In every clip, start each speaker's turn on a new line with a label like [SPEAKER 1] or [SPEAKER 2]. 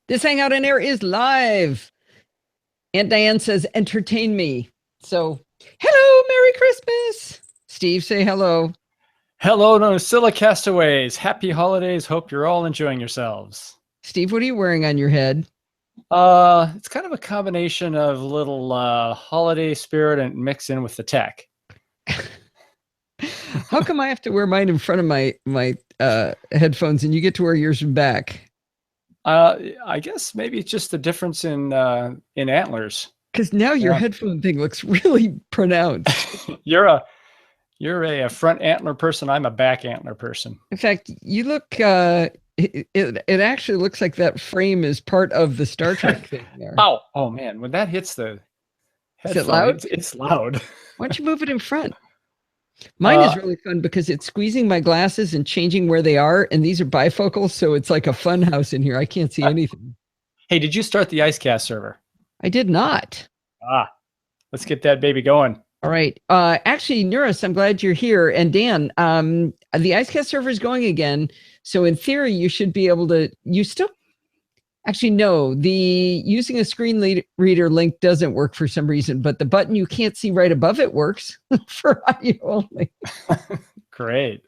[SPEAKER 1] This Hangout in Air is live. Aunt Diane says, entertain me. So, hello, Merry Christmas. Steve, say hello.
[SPEAKER 2] Hello, NosillaCast castaways. Happy holidays. Hope you're all enjoying yourselves.
[SPEAKER 1] Steve, what are you wearing on your head?
[SPEAKER 2] It's kind of a combination of little holiday spirit and mix in with the tech.
[SPEAKER 1] How come I have to wear mine in front of my headphones and you get to wear yours back?
[SPEAKER 2] I guess maybe it's just the difference in antlers.
[SPEAKER 1] Because now your headphone thing looks really pronounced.
[SPEAKER 2] You're a front antler person. I'm a back antler person.
[SPEAKER 1] In fact, you look. It actually looks like that frame is part of the Star Trek thing there.
[SPEAKER 2] Oh man! When that hits the headphone,
[SPEAKER 1] is it loud?
[SPEAKER 2] It's loud.
[SPEAKER 1] Why don't you move it in front? Mine is really fun because it's squeezing my glasses and changing where they are, and these are bifocals, so it's like a fun house in here. I can't see anything.
[SPEAKER 2] Hey, did you start the IceCast server?
[SPEAKER 1] I did not.
[SPEAKER 2] Let's get that baby going.
[SPEAKER 1] All right. Actually, Nuris, I'm glad you're here. And Dan, the IceCast server is going again. So in theory, you should be able to, actually, no, using a screen reader link doesn't work for some reason, but the button you can't see right above it works for audio only.
[SPEAKER 2] Great.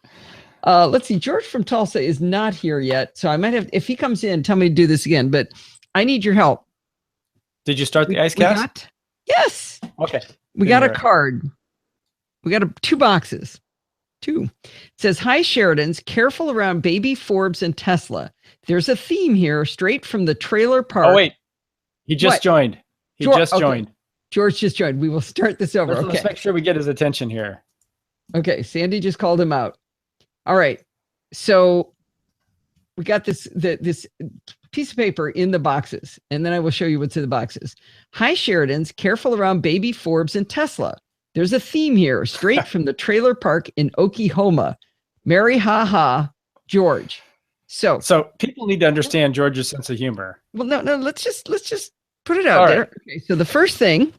[SPEAKER 1] Let's see. George from Tulsa is not here yet. So I might have, if he comes in, tell me to do this again, but I need your help.
[SPEAKER 2] Did you start the IceCast?
[SPEAKER 1] Yes.
[SPEAKER 2] Okay.
[SPEAKER 1] We got a card. We got 2 boxes. 2. It says, hi, Sheridans. Careful around baby Forbes and Tesla. There's a theme here straight from the trailer park.
[SPEAKER 2] Oh, wait. He just joined. He just joined.
[SPEAKER 1] George just joined. We will start this over.
[SPEAKER 2] Let's make sure we get his attention here.
[SPEAKER 1] Okay. Sandy just called him out. All right. So we got this piece of paper in the boxes, and then I will show you what's in the boxes. Hi, Sheridans. Careful around baby Forbes and Tesla. There's a theme here straight from the trailer park in Oklahoma. Merry ha, George. So
[SPEAKER 2] people need to understand George's sense of humor.
[SPEAKER 1] Well, no, let's just put it out there. Right. Okay, so the first thing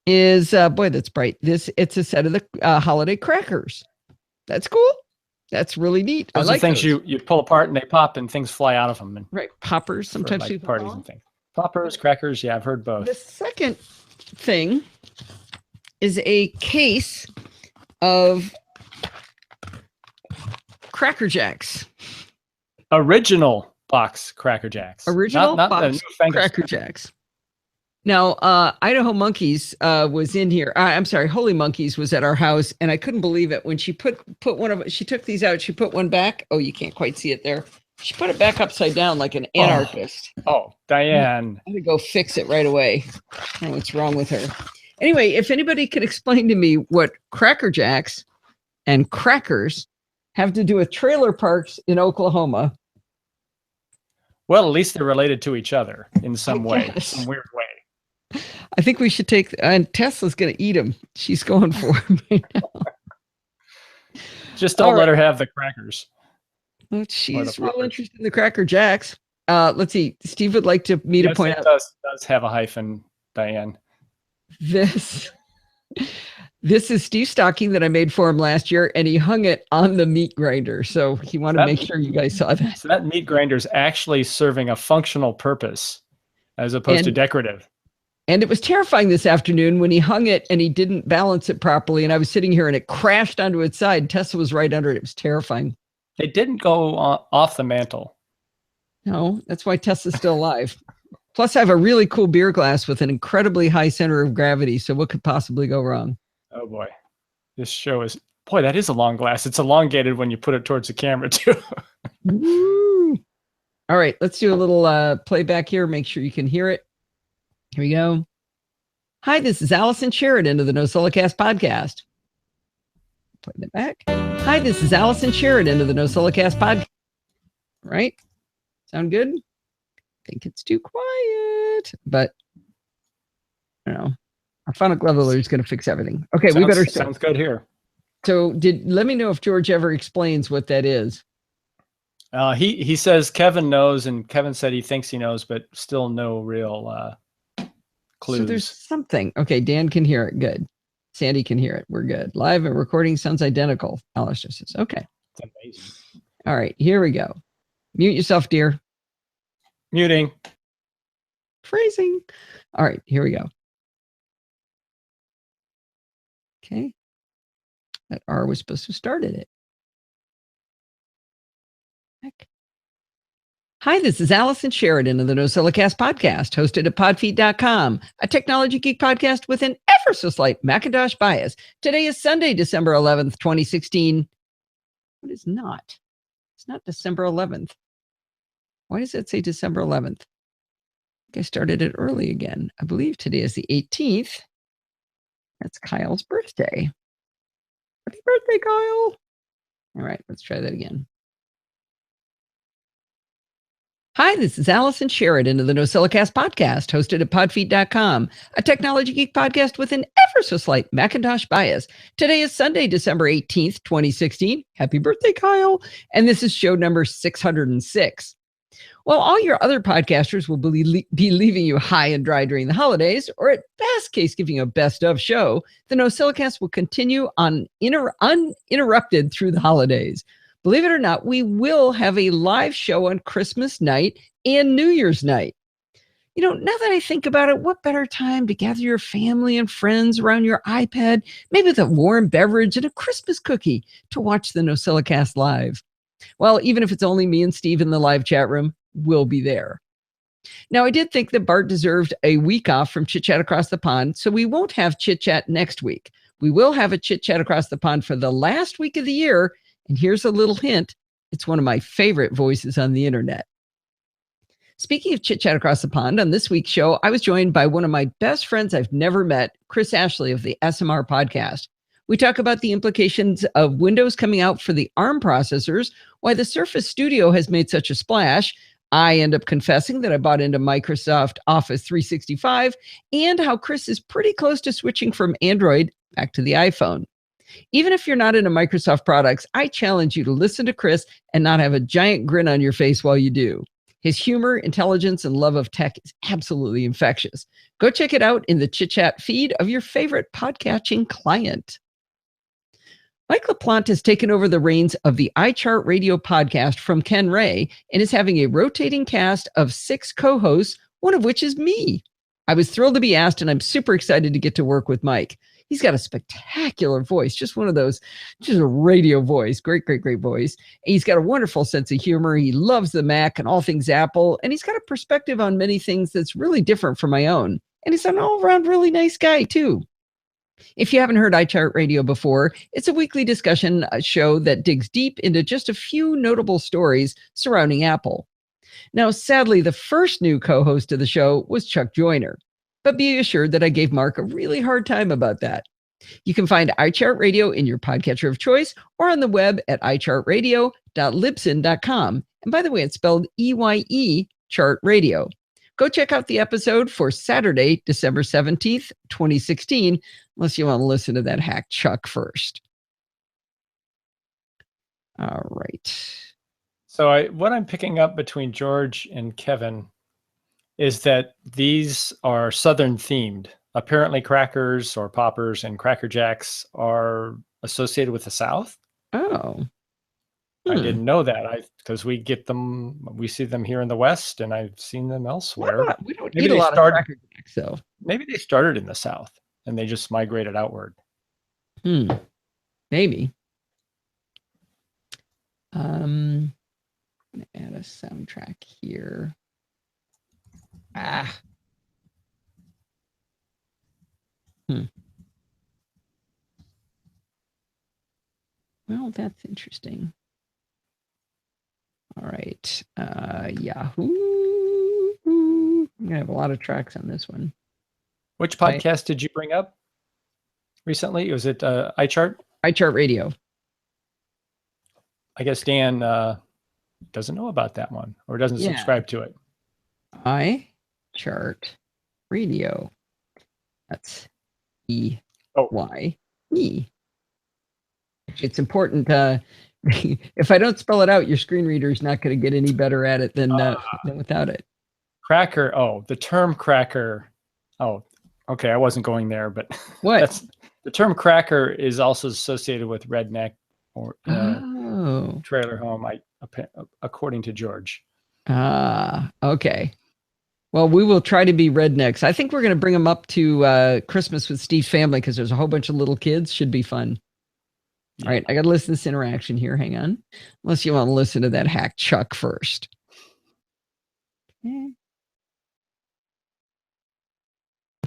[SPEAKER 1] is, boy, that's bright. It's a set of the holiday crackers. That's cool. That's really neat.
[SPEAKER 2] Those are things you pull apart and they pop and things fly out of them. And
[SPEAKER 1] right, poppers. Sometimes
[SPEAKER 2] like parties and things. Poppers, crackers. Yeah, I've heard both.
[SPEAKER 1] The second thing is a case of Cracker Jacks.
[SPEAKER 2] Original box Cracker Jacks.
[SPEAKER 1] Original box Cracker Jacks. Now, Idaho Monkeys was in here. I'm sorry, Holy Monkeys was at our house, and I couldn't believe it when she put one of. She took these out. She put one back. Oh, you can't quite see it there. She put it back upside down like an anarchist.
[SPEAKER 2] Oh, Diane.
[SPEAKER 1] I'm gonna go fix it right away. I don't know what's wrong with her. Anyway, if anybody could explain to me what Cracker Jacks and crackers have to do with trailer parks in Oklahoma.
[SPEAKER 2] Well, at least they're related to each other in some way, some weird way.
[SPEAKER 1] I think we should take, and Tesla's going to eat them. She's going for them right now.
[SPEAKER 2] Just don't let her have the crackers.
[SPEAKER 1] Well, she's real interested in the Cracker Jacks. Let's see. Steve would like me to point out.
[SPEAKER 2] It does have a hyphen, Diane.
[SPEAKER 1] This is Steve's stocking that I made for him last year, and he hung it on the meat grinder. So he wanted to make sure you guys saw that.
[SPEAKER 2] So that meat grinder is actually serving a functional purpose as opposed to decorative.
[SPEAKER 1] And it was terrifying this afternoon when he hung it and he didn't balance it properly. And I was sitting here and it crashed onto its side. Tessa was right under it. It was terrifying.
[SPEAKER 2] It didn't go off the mantle.
[SPEAKER 1] No, that's why Tessa's still alive. Plus, I have a really cool beer glass with an incredibly high center of gravity. So what could possibly go wrong?
[SPEAKER 2] Oh, boy. This show is... Boy, that is a long glass. It's elongated when you put it towards the camera, too.
[SPEAKER 1] Woo! All right, let's do a little playback here. Make sure you can hear it. Here we go. Hi, this is Allison Sheridan of the NosillaCast podcast. Play that back. Hi, this is Allison Sheridan of the NosillaCast podcast. Right? Sound good? I think it's too quiet, but I don't know. Our Phonic leveler is going to fix everything. Okay, we better start.
[SPEAKER 2] Sounds good here.
[SPEAKER 1] So let me know if George ever explains what that is.
[SPEAKER 2] He says Kevin knows, and Kevin said he thinks he knows, but still no real clues.
[SPEAKER 1] So there's something. Okay, Dan can hear it. Good. Sandy can hear it. We're good. Live and recording sounds identical. Alistair says, okay.
[SPEAKER 2] It's amazing.
[SPEAKER 1] All right, here we go. Mute yourself, dear.
[SPEAKER 2] Muting.
[SPEAKER 1] Phrasing. All right, here we go. Okay. That R was supposed to start at it. Heck. Hi, this is Allison Sheridan of the NosillaCast podcast, hosted at podfeet.com, a technology geek podcast with an ever so slight Macintosh bias. Today is Sunday, December 11th, 2016. What is not? It's not December 11th. Why does it say December 11th? I think I started it early again. I believe today is the 18th. That's Kyle's birthday. Happy birthday, Kyle. All right, let's try that again. Hi, this is Allison Sheridan of the NosillaCast podcast, hosted at podfeet.com, a technology geek podcast with an ever so slight Macintosh bias. Today is Sunday, December 18th, 2016. Happy birthday, Kyle. And this is show number 606. While all your other podcasters will be leaving you high and dry during the holidays, or at best case giving you a best of show, the NosillaCast will continue on uninterrupted through the holidays. Believe it or not, we will have a live show on Christmas night and New Year's night. You know, now that I think about it, what better time to gather your family and friends around your iPad, maybe with a warm beverage and a Christmas cookie to watch the NosillaCast live. Well, even if it's only me and Steve in the live chat room, we'll be there. Now, I did think that Bart deserved a week off from Chit Chat Across the Pond, so we won't have Chit Chat next week. We will have a Chit Chat Across the Pond for the last week of the year. And here's a little hint. It's one of my favorite voices on the internet. Speaking of Chit Chat Across the Pond, on this week's show, I was joined by one of my best friends I've never met, Chris Ashley of the SMR podcast. We talk about the implications of Windows coming out for the ARM processors, why the Surface Studio has made such a splash. I end up confessing that I bought into Microsoft Office 365, and how Chris is pretty close to switching from Android back to the iPhone. Even if you're not into Microsoft products, I challenge you to listen to Chris and not have a giant grin on your face while you do. His humor, intelligence, and love of tech is absolutely infectious. Go check it out in the Chit Chat feed of your favorite podcatching client. Mike LaPlante has taken over the reins of the iChart Radio podcast from Ken Ray and is having a rotating cast of 6 co-hosts, one of which is me. I was thrilled to be asked, and I'm super excited to get to work with Mike. He's got a spectacular voice, just one of those, just a radio voice, great voice. And he's got a wonderful sense of humor. He loves the Mac and all things Apple, and he's got a perspective on many things that's really different from my own. And he's an all-around really nice guy, too. If you haven't heard iChart Radio before, it's a weekly discussion show that digs deep into just a few notable stories surrounding Apple. Now, sadly, the first new co-host of the show was Chuck Joyner. But be assured that I gave Mark a really hard time about that. You can find iChart Radio in your podcatcher of choice or on the web at ichartradio.libsyn.com. And by the way, it's spelled EYE Chart Radio. Go check out the episode for Saturday, December 17th, 2016, unless you want to listen to that hack Chuck first. All right.
[SPEAKER 2] So what I'm picking up between George and Kevin is that these are Southern themed. Apparently crackers or poppers and Cracker Jacks are associated with the South.
[SPEAKER 1] Oh.
[SPEAKER 2] I didn't know that. Because we see them here in the West, and I've seen them elsewhere.
[SPEAKER 1] We don't eat a lot of Cracker Jacks, though.
[SPEAKER 2] Maybe they started in the South and they just migrated outward.
[SPEAKER 1] Maybe. I'm gonna add a soundtrack here. Well, that's interesting. All right. Yahoo. I'm gonna have a lot of tracks on this one.
[SPEAKER 2] Which podcast did you bring up recently? Was it iChart?
[SPEAKER 1] iChart Radio.
[SPEAKER 2] I guess Dan doesn't know about that one or doesn't subscribe to it.
[SPEAKER 1] iChart Radio. That's E-Y-E. It's important. If I don't spell it out, your screen reader is not going to get any better at it than without it.
[SPEAKER 2] Cracker. Oh, the term cracker. Oh, okay. I wasn't going there, but
[SPEAKER 1] what?
[SPEAKER 2] The term cracker is also associated with redneck or trailer home. According to George.
[SPEAKER 1] Okay. Well, we will try to be rednecks. I think we're going to bring them up to Christmas with Steve's family because there's a whole bunch of little kids. Should be fun. Yeah. All right. I got to listen to this interaction here. Hang on. Unless you want to listen to that hack Chuck first. Okay.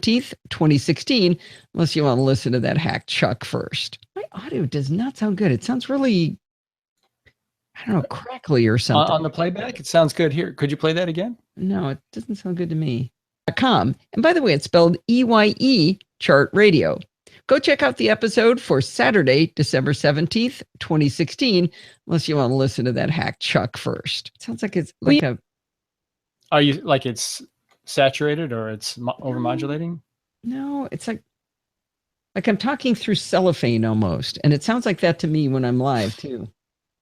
[SPEAKER 1] 2016, unless you want to listen to that hack Chuck first. My audio does not sound good. It sounds really, I don't know, crackly or something.
[SPEAKER 2] On the playback, it sounds good here. Could you play that again?
[SPEAKER 1] No, it doesn't sound good to me. .com. And by the way, it's spelled EYE Chart Radio. Go check out the episode for Saturday, December 17th, 2016, unless you want to listen to that hack Chuck first. It sounds like it's like
[SPEAKER 2] Are you like it's saturated or it's overmodulating?
[SPEAKER 1] No, it's like I'm talking through cellophane almost. And it sounds like that to me when I'm live too.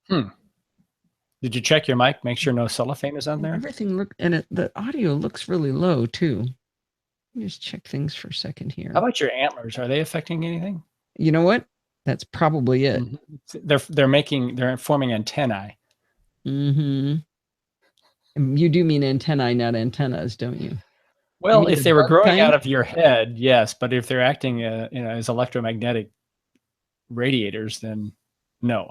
[SPEAKER 2] Did you check your mic? Make sure no cellophane is on there?
[SPEAKER 1] Everything the audio looks really low too. Let me just check things for a second here.
[SPEAKER 2] How about your antlers? Are they affecting anything?
[SPEAKER 1] You know what? That's probably it.
[SPEAKER 2] They're forming antennae.
[SPEAKER 1] Mm-hmm. You do mean antennae, not antennas, don't you?
[SPEAKER 2] Well, if they were growing out of your head, yes. But if they're acting, as electromagnetic radiators, then no.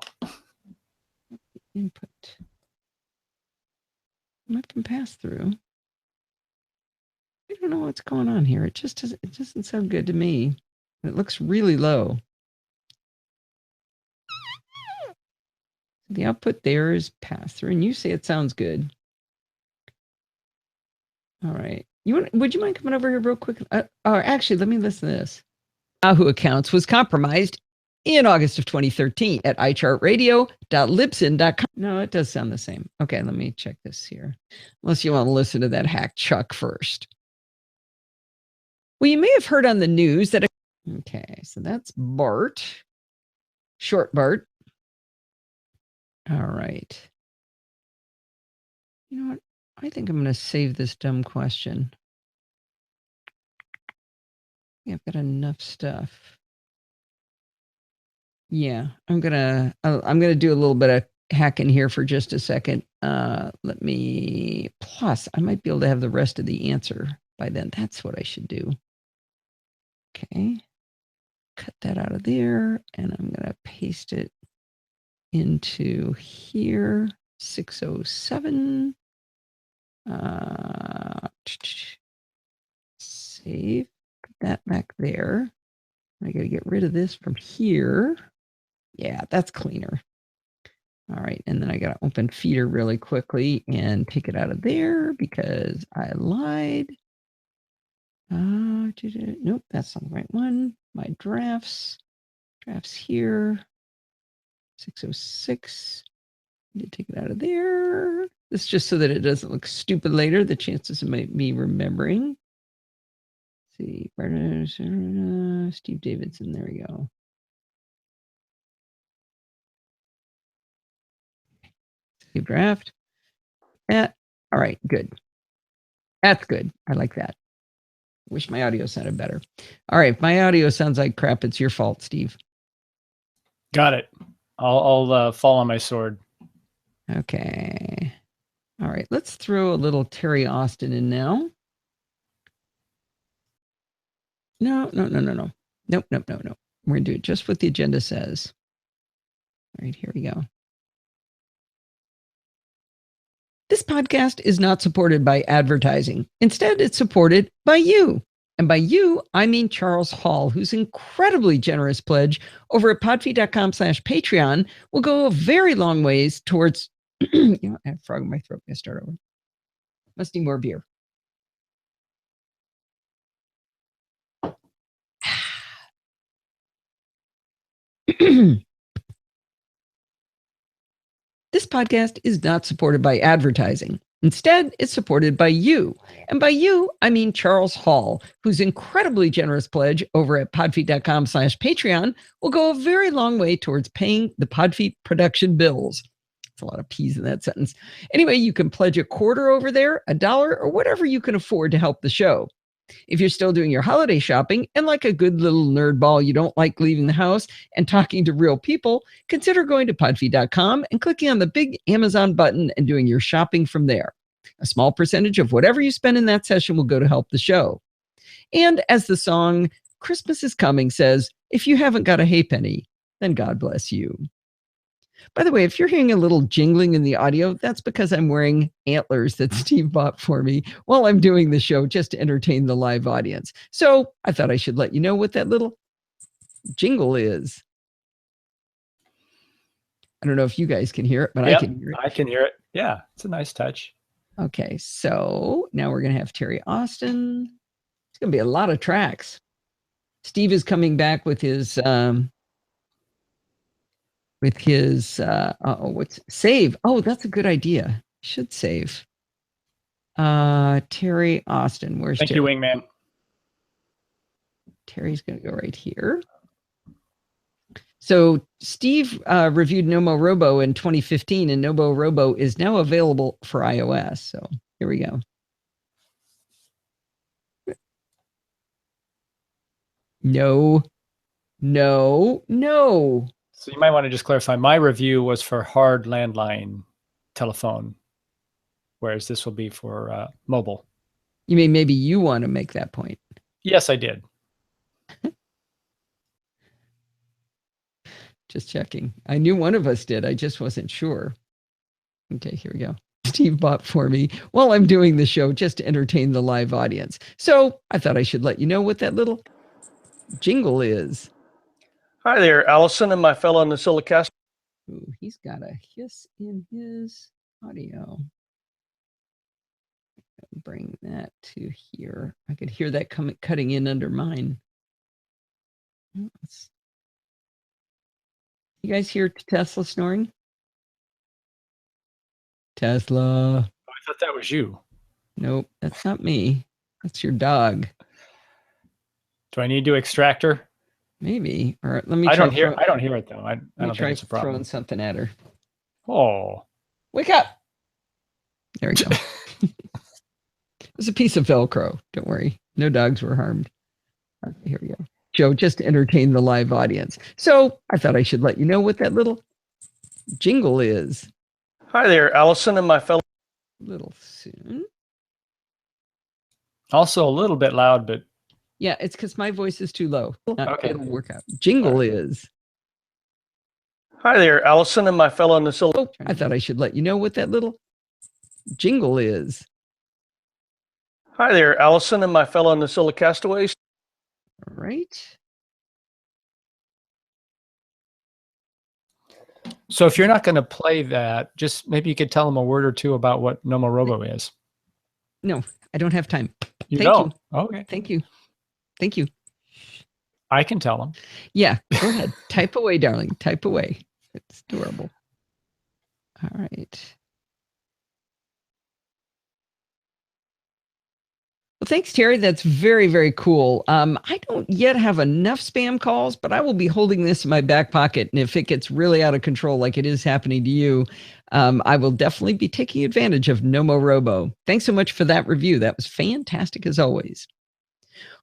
[SPEAKER 1] Input. Let them pass through. I don't know what's going on here. It doesn't sound good to me. It looks really low. The output there is pass through, and you say it sounds good. All right. Would you mind coming over here real quick? Or actually, let me listen to this. Yahoo accounts was compromised in August of 2013 at ichartradio.libsyn.com. No, it does sound the same. Okay, let me check this here. Unless you want to listen to that hack Chuck first. Well, you may have heard on the news that... Okay, so that's Bart. Short Bart. All right. You know what? I think I'm going to save this dumb question. Yeah, I've got enough stuff. Yeah, I'm gonna do a little bit of hacking here for just a second. Plus I might be able to have the rest of the answer by then. That's what I should do. Okay. Cut that out of there, and I'm gonna paste it into here. 607. Save. Put that back there. I got to get rid of this from here. Yeah, that's cleaner. All right, and then I got to open Feeder really quickly and take it out of there because I lied. Nope, that's not the right one. My drafts here. 606. Need to take it out of there. This is just so that it doesn't look stupid later. The chances of me remembering. See, Steve Davidson. There we go. Save draft. Yeah. All right. Good. That's good. I like that. Wish my audio sounded better. All right. If my audio sounds like crap, it's your fault, Steve.
[SPEAKER 2] Got it. I'll fall on my sword.
[SPEAKER 1] Okay. All right. Let's throw a little Terry Austin in now. No. Nope. We're going to do it just what the agenda says. All right, here we go. This podcast is not supported by advertising. Instead, it's supported by you. And by you, I mean Charles Hall, whose incredibly generous pledge over at podfeed.com/Patreon will go a very long ways towards, I have a frog in my throat. I'm going to start over. Must need more beer. This podcast is not supported by advertising. Instead, it's supported by you. And by you, I mean Charles Hall, whose incredibly generous pledge over at podfeed.com/Patreon will go a very long way towards paying the Podfeed production bills. That's a lot of P's in that sentence. Anyway, you can pledge a quarter over there, $1, or whatever you can afford to help the show. If you're still doing your holiday shopping and like a good little nerd ball, you don't like leaving the house and talking to real people, consider going to podfeed.com and clicking on the big Amazon button and doing your shopping from there. A small percentage of whatever you spend in that session will go to help the show. And as the song Christmas is Coming says, if you haven't got a halfpenny, then God bless you. By the way, if you're hearing a little jingling in the audio, that's because I'm wearing antlers that Steve bought for me while I'm doing the show just to entertain the live audience. So I thought I should let you know what that little jingle is. I don't know if you guys can hear it, but
[SPEAKER 2] Yep,
[SPEAKER 1] I can hear it.
[SPEAKER 2] I can hear it. Yeah, it's a nice touch.
[SPEAKER 1] Okay, so now we're going to have Terry Austin. It's going to be a lot of tracks. Steve is coming back with his what's save. Oh, that's a good idea. Should save. Terry Austin. Where's
[SPEAKER 2] Thank
[SPEAKER 1] Terry?
[SPEAKER 2] you, Wingman.
[SPEAKER 1] Terry's going to go right here. So Steve reviewed Nomo Robo in 2015, and Nomo Robo is now available for iOS. So here we go. No.
[SPEAKER 2] So you might want to just clarify. My review was for hard landline telephone, whereas this will be for mobile.
[SPEAKER 1] You mean maybe you want to make that point?
[SPEAKER 2] Yes, I did.
[SPEAKER 1] Just checking. I knew one of us did. I just wasn't sure. Okay, here we go. Steve bought for me while I'm doing the show just to entertain the live audience. So I thought I should let you know what that little jingle is.
[SPEAKER 3] Hi there, Allison and my fellow NosillaCast.
[SPEAKER 1] Ooh, he's got a hiss in his audio. Bring that to here. I could hear that cutting in under mine. You guys hear Tesla snoring? Tesla.
[SPEAKER 2] Oh, I thought that was you.
[SPEAKER 1] Nope, that's not me. That's your dog.
[SPEAKER 2] Do I need to extract her?
[SPEAKER 1] Maybe. Or let me.
[SPEAKER 2] I don't hear it though. I don't think it's a problem.
[SPEAKER 1] Throwing something at her.
[SPEAKER 2] Oh,
[SPEAKER 1] wake up! There we go. It was a piece of Velcro. Don't worry, no dogs were harmed. Okay, here we go. Joe, just to entertain the live audience. So I thought I should let you know what that little jingle is.
[SPEAKER 3] Hi there, Allison and my fellow.
[SPEAKER 1] Little soon.
[SPEAKER 2] also a little bit loud, but
[SPEAKER 1] Yeah, it's because my voice is too low.
[SPEAKER 2] Okay.
[SPEAKER 1] It'll work out. Jingle is.
[SPEAKER 3] Hi there, Allison and my fellow Nosilla.
[SPEAKER 1] Oh, I thought I should let you know what that little jingle is.
[SPEAKER 3] Hi there, Allison and my fellow Nosilla castaways.
[SPEAKER 1] All right.
[SPEAKER 2] so if you're not going to play that, just maybe you could tell them a word or two about what Nomo Robo is.
[SPEAKER 1] No, I don't have time.
[SPEAKER 2] You
[SPEAKER 1] Thank
[SPEAKER 2] don't? Okay.
[SPEAKER 1] Thank you. Thank you.
[SPEAKER 2] I can tell them.
[SPEAKER 1] Yeah, go ahead. Type away, darling. Type away. It's adorable. All right. Well, thanks, Terry. That's very, very cool. I don't yet have enough spam calls, but I will be holding this in my back pocket. And if it gets really out of control, like it is happening to you, I will definitely be taking advantage of Nomo Robo. Thanks so much for that review. That was fantastic as always.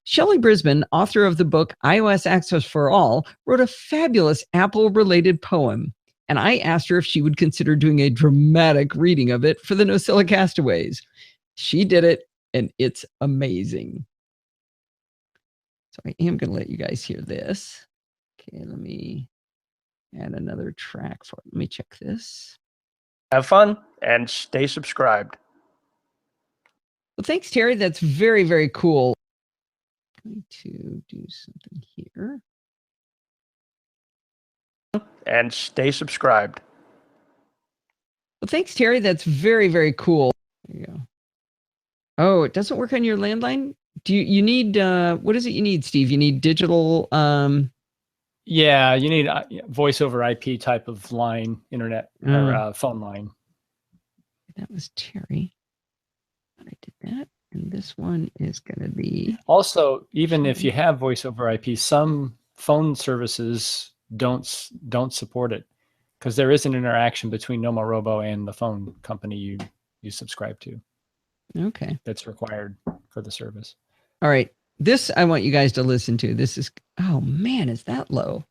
[SPEAKER 1] Shelley Brisbane, author of the book iOS Access for All, wrote a fabulous Apple-related poem. And I asked her if she would consider doing a dramatic reading of it for the Nosilla Castaways. She did it. And it's amazing. So I am going to let you guys hear this. Okay, let me add another track for it. Let me check this.
[SPEAKER 3] Have fun and stay subscribed.
[SPEAKER 1] Well, thanks, Terry. That's very, very cool. I'm going to do something here.
[SPEAKER 3] And stay subscribed.
[SPEAKER 1] Well, thanks, Terry. That's very, very cool. There you go. Oh, it doesn't work on your landline? Do you need, what is it you need, Steve? You need digital?
[SPEAKER 2] Yeah, you need voice over IP type of line, internet or phone line.
[SPEAKER 1] That was Terry. I did that. And this one is going to be.
[SPEAKER 2] Also, even if you have voice over IP, some phone services don't support it because there is an interaction between Nomo Robo and the phone company you subscribe to.
[SPEAKER 1] Okay.
[SPEAKER 2] That's required for the service.
[SPEAKER 1] All right. This I want you guys to listen to. This is, oh man, is that low?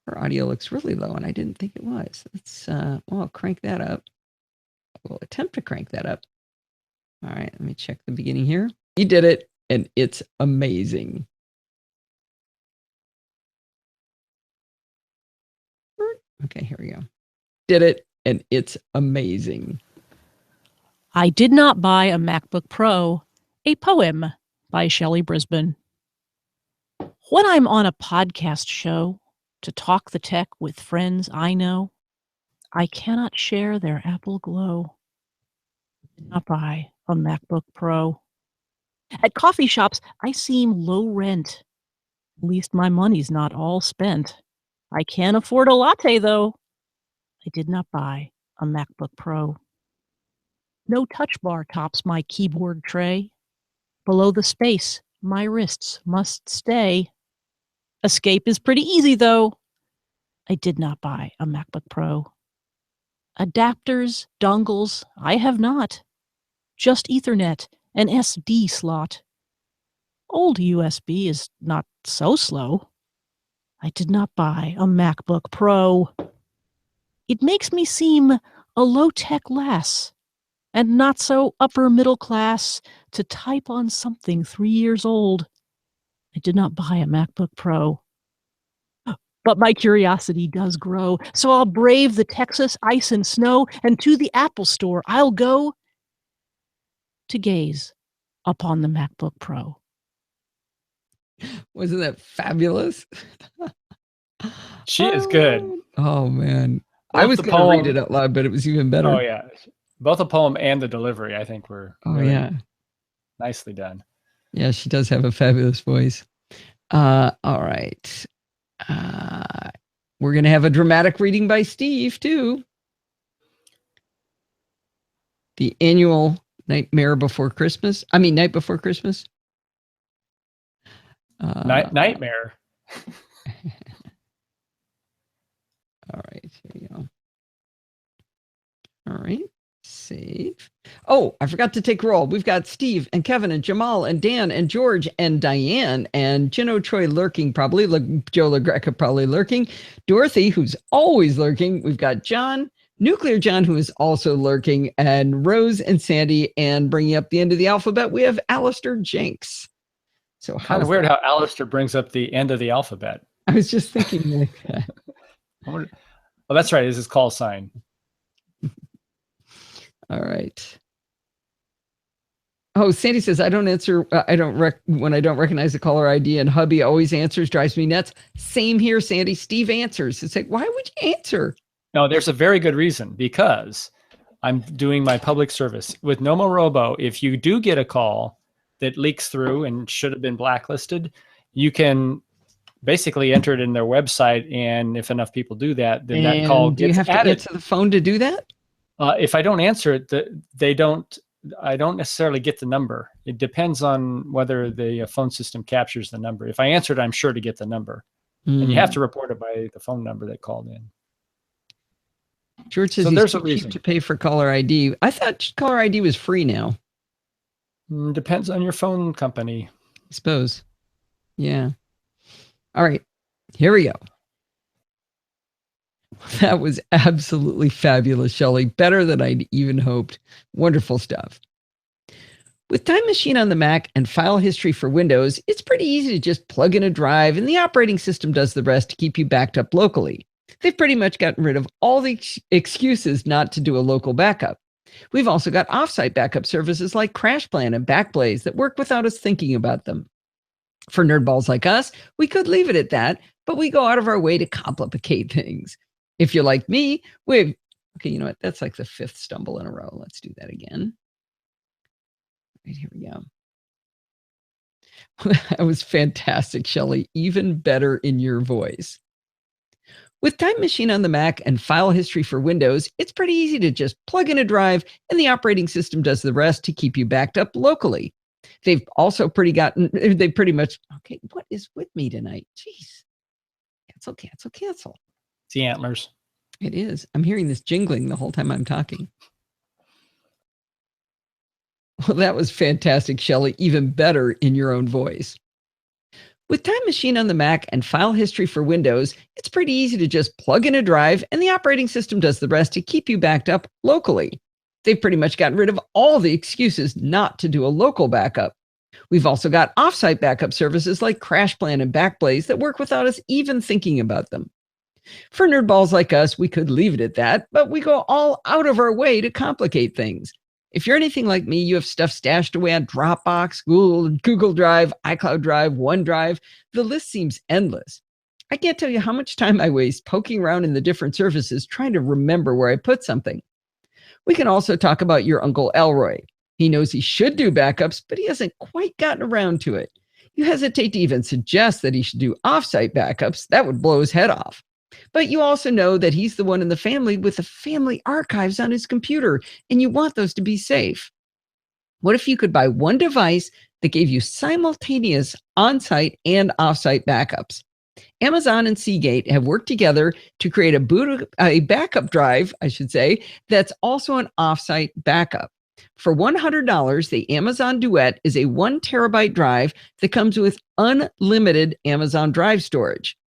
[SPEAKER 1] Our audio looks really low and I didn't think it was. Let's, well, I'll crank that up. We'll attempt to crank that up. All right, let me check the beginning here. You did it, and it's amazing. Okay, here we go. Did it, and it's amazing.
[SPEAKER 4] I did not buy a MacBook Pro, a poem by Shelley Brisbane. When I'm on a podcast show to talk the tech with friends I know, I cannot share their Apple glow. I did not buy a MacBook Pro. At coffee shops, I seem low rent. At least my money's not all spent. I can afford a latte, though. I did not buy a MacBook Pro. No touch bar tops my keyboard tray. Below the space, my wrists must stay. Escape is pretty easy, though. I did not buy a MacBook Pro. Adapters, dongles, I have not. Just Ethernet, an SD slot. Old USB is not so slow. I did not buy a MacBook Pro. It makes me seem a low-tech lass, and not so upper middle class to type on something 3 years old. I did not buy a MacBook Pro. But my curiosity does grow, so I'll brave the Texas ice and snow, and to the Apple Store I'll go to gaze upon the MacBook Pro.
[SPEAKER 1] Wasn't that fabulous?
[SPEAKER 2] She is good.
[SPEAKER 1] Oh, man.
[SPEAKER 2] Both
[SPEAKER 1] I was
[SPEAKER 2] the
[SPEAKER 1] going to read
[SPEAKER 2] poem-
[SPEAKER 1] it out loud, but it was even better.
[SPEAKER 2] Oh, yeah. Both the poem and the delivery, I think, were really nicely done.
[SPEAKER 1] Yeah, she does have a fabulous voice. All right. We're going to have a dramatic reading by Steve, too. The annual Night Before Christmas.
[SPEAKER 2] Nightmare.
[SPEAKER 1] All right, here we go. All right, save. Oh, I forgot to take roll. We've got Steve and Kevin and Jamal and Dan and George and Diane and Gino Troy lurking probably. Joe LaGreca probably lurking. Dorothy, who's always lurking. We've got John, Nuclear John, who is also lurking, and Rose and Sandy. And bringing up the end of the alphabet, we have Alistair Jenks. So
[SPEAKER 2] Kind of weird how Alistair brings up the end of the alphabet.
[SPEAKER 1] I was just thinking like that.
[SPEAKER 2] Oh, that's right. It's his call sign.
[SPEAKER 1] All right. Oh, Sandy says, I don't answer. When I don't recognize the caller ID, and hubby always answers, drives me nuts. Same here, Sandy. Steve answers. It's like, why would you answer?
[SPEAKER 2] No, there's a very good reason, because I'm doing my public service with Nomo Robo. If you do get a call that leaks through and should have been blacklisted, you can basically enter it in their website. And if enough people do that, then that call gets added. Do you have to
[SPEAKER 1] answer the phone to do that?
[SPEAKER 2] If I don't answer it, I don't necessarily get the number. It depends on whether the phone system captures the number. If I answer it, I'm sure to get the number. And you have to report it by the phone number that called in.
[SPEAKER 1] George says
[SPEAKER 2] there's
[SPEAKER 1] too
[SPEAKER 2] a reason
[SPEAKER 1] cheap to pay for caller ID. I thought caller ID was free now.
[SPEAKER 2] Depends on your phone company,
[SPEAKER 1] I suppose. Yeah. All right, here we go. That was absolutely fabulous, Shelley. Better than I'd even hoped. Wonderful stuff. With Time Machine on the Mac and file history for Windows, it's pretty easy to just plug in a drive and the operating system does the rest to keep you backed up locally. They've pretty much gotten rid of all the excuses not to do a local backup. We've also got offsite backup services like CrashPlan and Backblaze that work without us thinking about them. For nerdballs like us, we could leave it at that, but we go out of our way to complicate things. If you're like me, okay, you know what? That's like the fifth stumble in a row. Let's do that again. Right, here we go. That was fantastic, Shelley. Even better in your voice. With Time Machine on the Mac and file history for Windows, it's pretty easy to just plug in a drive and the operating system does the rest to keep you backed up locally. They've also pretty much, okay, what is with me tonight? Jeez. Cancel.
[SPEAKER 2] It's the antlers.
[SPEAKER 1] It is. I'm hearing this jingling the whole time I'm talking. Well, that was fantastic, Shelley. Even better in your own voice. With Time Machine on the Mac and file history for Windows, it's pretty easy to just plug in a drive and the operating system does the rest to keep you backed up locally. They've pretty much gotten rid of all the excuses not to do a local backup. We've also got offsite backup services like CrashPlan and Backblaze that work without us even thinking about them. For nerdballs like us, we could leave it at that, but we go all out of our way to complicate things. If you're anything like me, you have stuff stashed away on Dropbox, Google Drive, iCloud Drive, OneDrive. The list seems endless. I can't tell you how much time I waste poking around in the different services trying to remember where I put something. We can also talk about your Uncle Elroy. He knows he should do backups, but he hasn't quite gotten around to it. You hesitate to even suggest that he should do offsite backups. That would blow his head off. But you also know that he's the one in the family with the family archives on his computer, and you want those to be safe. What if you could buy one device that gave you simultaneous on-site and off-site backups? Amazon and Seagate have worked together to create a backup drive, that's also an off-site backup. For $100, the Amazon Duet is a 1 terabyte drive that comes with unlimited Amazon Drive storage.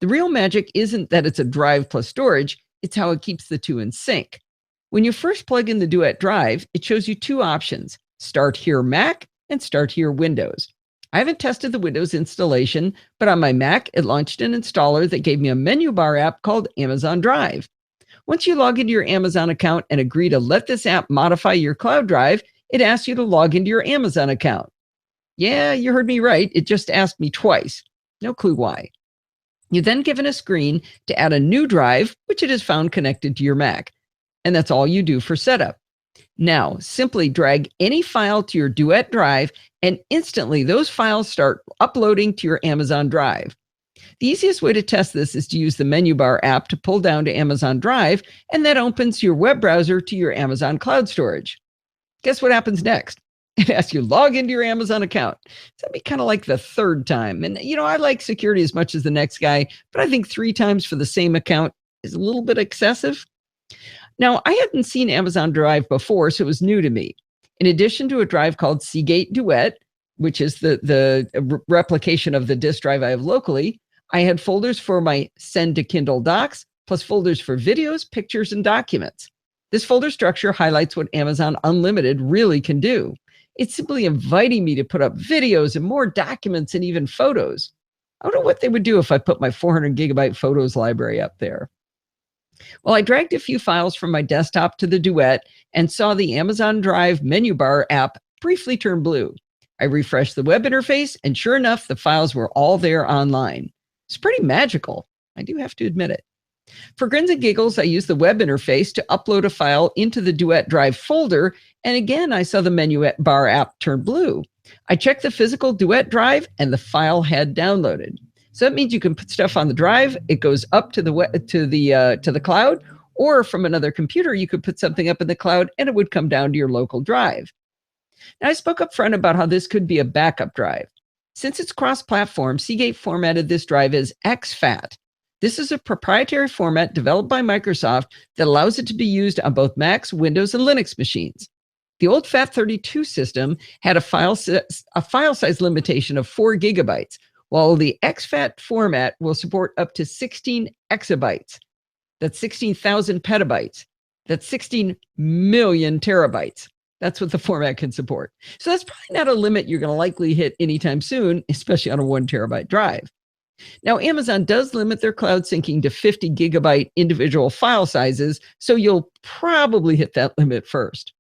[SPEAKER 1] The real magic isn't that it's a drive plus storage, it's how it keeps the two in sync. When you first plug in the Duet drive, it shows you two options: Start Here Mac and Start Here Windows. I haven't tested the Windows installation, but on my Mac, it launched an installer that gave me a menu bar app called Amazon Drive. Once you log into your Amazon account and agree to let this app modify your cloud drive, it asks you to log into your Amazon account. Yeah, you heard me right. It just asked me twice. No clue why. You're then given a screen to add a new drive, which it has found connected to your Mac. And that's all you do for setup. Now, simply drag any file to your Duet drive, and instantly those files start uploading to your Amazon Drive. The easiest way to test this is to use the menu bar app to pull down to Amazon Drive, and that opens your web browser to your Amazon cloud storage. Guess what happens next? It asks you log into your Amazon account. That'd be kind of like the third time. And, I like security as much as the next guy, but I think 3 times for the same account is a little bit excessive. Now, I hadn't seen Amazon Drive before, so it was new to me. In addition to a drive called Seagate Duet, which is the replication of the disk drive I have locally, I had folders for my Send to Kindle docs, plus folders for videos, pictures, and documents. This folder structure highlights what Amazon Unlimited really can do. It's simply inviting me to put up videos and more documents and even photos. I wonder what they would do if I put my 400 gigabyte photos library up there. Well, I dragged a few files from my desktop to the Duet and saw the Amazon Drive menu bar app briefly turn blue. I refreshed the web interface, and sure enough, the files were all there online. It's pretty magical. I do have to admit it. For grins and giggles, I used the web interface to upload a file into the Duet Drive folder, and again, I saw the menu bar app turn blue. I checked the physical Duet drive, and the file had downloaded. So that means you can put stuff on the drive, it goes up to the cloud, or from another computer, you could put something up in the cloud, and it would come down to your local drive. Now, I spoke up front about how this could be a backup drive. Since it's cross-platform, Seagate formatted this drive as exFAT. This is a proprietary format developed by Microsoft that allows it to be used on both Macs, Windows, and Linux machines. The old FAT32 system had a file size limitation of 4 gigabytes, while the exFAT format will support up to 16 exabytes. That's 16,000 petabytes. That's 16 million terabytes. That's what the format can support. So that's probably not a limit you're going to likely hit anytime soon, especially on a 1 terabyte drive. Now, Amazon does limit their cloud syncing to 50 gigabyte individual file sizes, so you'll probably hit that limit first.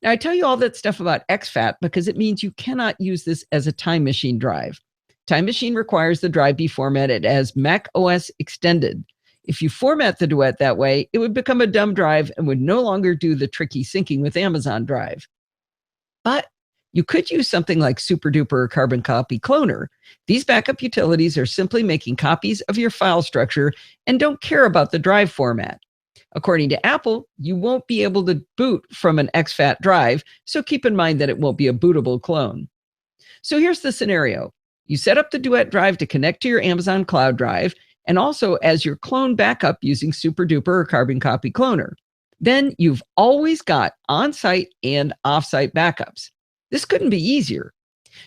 [SPEAKER 1] Now, I tell you all that stuff about exFAT because it means you cannot use this as a Time Machine drive. Time Machine requires the drive be formatted as Mac OS Extended. If you format the Duet that way, it would become a dumb drive and would no longer do the tricky syncing with Amazon Drive. But you could use something like SuperDuper or Carbon Copy Cloner. These backup utilities are simply making copies of your file structure and don't care about the drive format. According to Apple, you won't be able to boot from an exFAT drive, so keep in mind that it won't be a bootable clone. So here's the scenario. You set up the Duet drive to connect to your Amazon Cloud Drive, and also as your clone backup using SuperDuper or Carbon Copy Cloner. Then you've always got on-site and off-site backups. This couldn't be easier.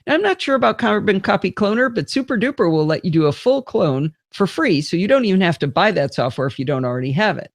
[SPEAKER 1] Now, I'm not sure about Carbon Copy Cloner, but SuperDuper will let you do a full clone for free, so you don't even have to buy that software if you don't already have it.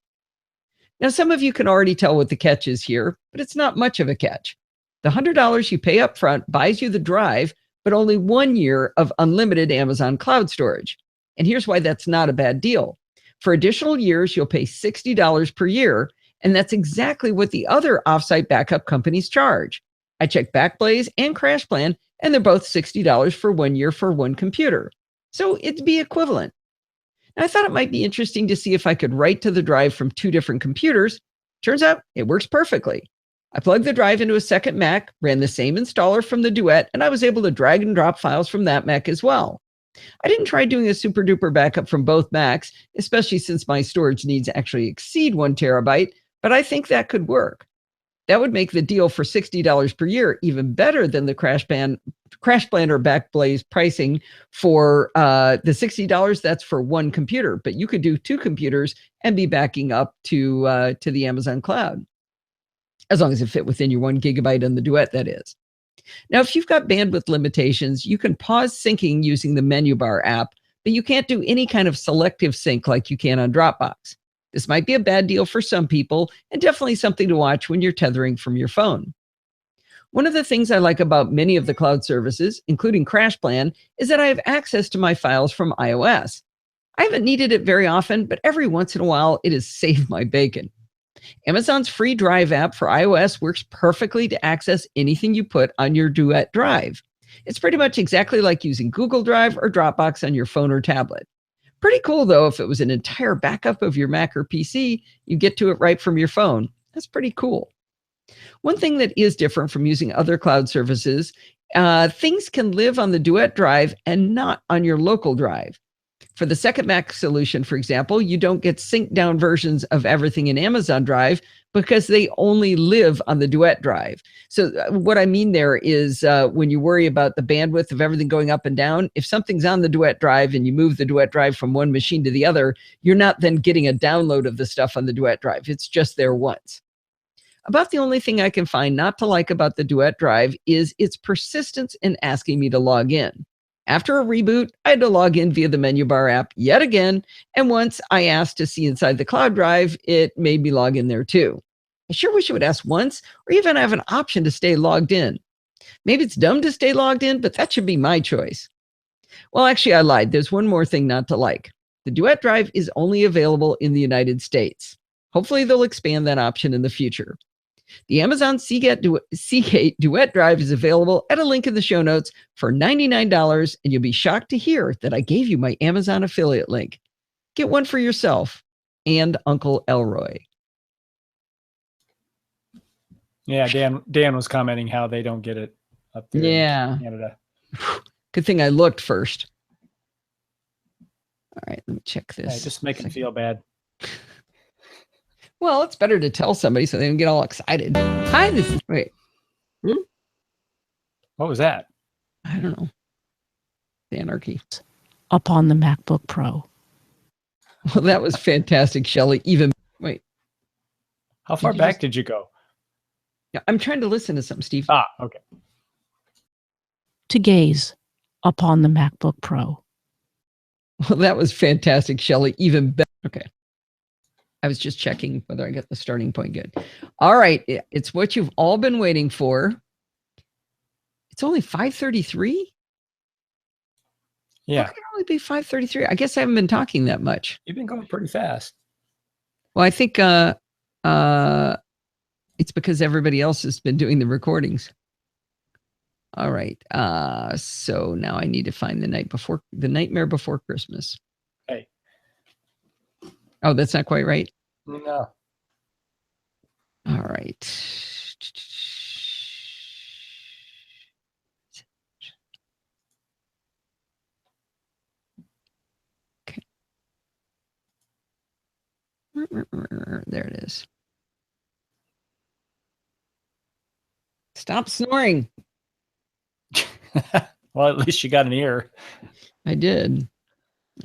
[SPEAKER 1] Now, some of you can already tell what the catch is here, but it's not much of a catch. The $100 you pay up front buys you the drive, but only 1 year of unlimited Amazon cloud storage. And here's why that's not a bad deal. For additional years, you'll pay $60 per year, and that's exactly what the other offsite backup companies charge. I checked Backblaze and CrashPlan, and they're both $60 for 1 year for one computer. So it'd be equivalent. Now, I thought it might be interesting to see if I could write to the drive from 2 different computers. Turns out it works perfectly. I plugged the drive into a second Mac, ran the same installer from the Duet, and I was able to drag and drop files from that Mac as well. I didn't try doing a super duper backup from both Macs, especially since my storage needs actually exceed 1 terabyte, but I think that could work. That would make the deal for $60 per year even better than the CrashPlan or Backblaze pricing for the $60. That's for one computer, but you could do 2 computers and be backing up to the Amazon cloud, as long as it fit within your 1 gigabyte on the Duet, that is. Now, if you've got bandwidth limitations, you can pause syncing using the menu bar app, but you can't do any kind of selective sync like you can on Dropbox. This might be a bad deal for some people, and definitely something to watch when you're tethering from your phone. One of the things I like about many of the cloud services, including CrashPlan, is that I have access to my files from iOS. I haven't needed it very often, but every once in a while, it has saved my bacon. Amazon's free Drive app for iOS works perfectly to access anything you put on your Duet drive. It's pretty much exactly like using Google Drive or Dropbox on your phone or tablet. Pretty cool, though, if it was an entire backup of your Mac or PC, you get to it right from your phone. That's pretty cool. One thing that is different from using other cloud services, things can live on the Duet drive and not on your local drive. For the second Mac solution, for example, you don't get synced down versions of everything in Amazon Drive because they only live on the Duet drive. So what I mean there is when you worry about the bandwidth of everything going up and down, if something's on the Duet drive and you move the Duet drive from one machine to the other, you're not then getting a download of the stuff on the Duet drive. It's just there once. About the only thing I can find not to like about the Duet drive is its persistence in asking me to log in. After a reboot, I had to log in via the menu bar app yet again, and once I asked to see inside the cloud drive, it made me log in there too. I sure wish it would ask once, or even have an option to stay logged in. Maybe it's dumb to stay logged in, but that should be my choice. Well, actually, I lied. There's one more thing not to like. The Duet drive is only available in the United States. Hopefully, they'll expand that option in the future. The Amazon Seagate Duet drive is available at a link in the show notes for $99, and you'll be shocked to hear that I gave you my Amazon affiliate link. Get one for yourself and Uncle Elroy.
[SPEAKER 2] Yeah, Dan was commenting how they don't get it up there in Canada.
[SPEAKER 1] Good thing I looked first. All right, let me check this.
[SPEAKER 2] Just make them feel bad.
[SPEAKER 1] Well, it's better to tell somebody so they don't get all excited. Hi, this is... Wait.
[SPEAKER 2] What was that?
[SPEAKER 1] I don't know. The anarchy.
[SPEAKER 4] Up on the MacBook Pro.
[SPEAKER 1] Well, that was fantastic, Shelley. Wait.
[SPEAKER 2] How far back did you go?
[SPEAKER 1] Yeah, I'm trying to listen to something, Steve.
[SPEAKER 2] Okay.
[SPEAKER 4] To gaze upon the MacBook Pro.
[SPEAKER 1] Well, that was fantastic, Shelley. Even better. Okay. I was just checking whether I got the starting point good. All right. It's what you've all been waiting for. It's only 5:33?
[SPEAKER 2] Yeah.
[SPEAKER 1] How can it only be 5:33? I guess I haven't been talking that much.
[SPEAKER 2] You've been going pretty fast.
[SPEAKER 1] Well, I think it's because everybody else has been doing the recordings. All right. So now I need to find the Nightmare Before Christmas.
[SPEAKER 2] Hey.
[SPEAKER 1] Oh, that's not quite right?
[SPEAKER 2] No.
[SPEAKER 1] All right. Okay. There it is. Stop snoring.
[SPEAKER 2] Well, at least you got an ear.
[SPEAKER 1] I did.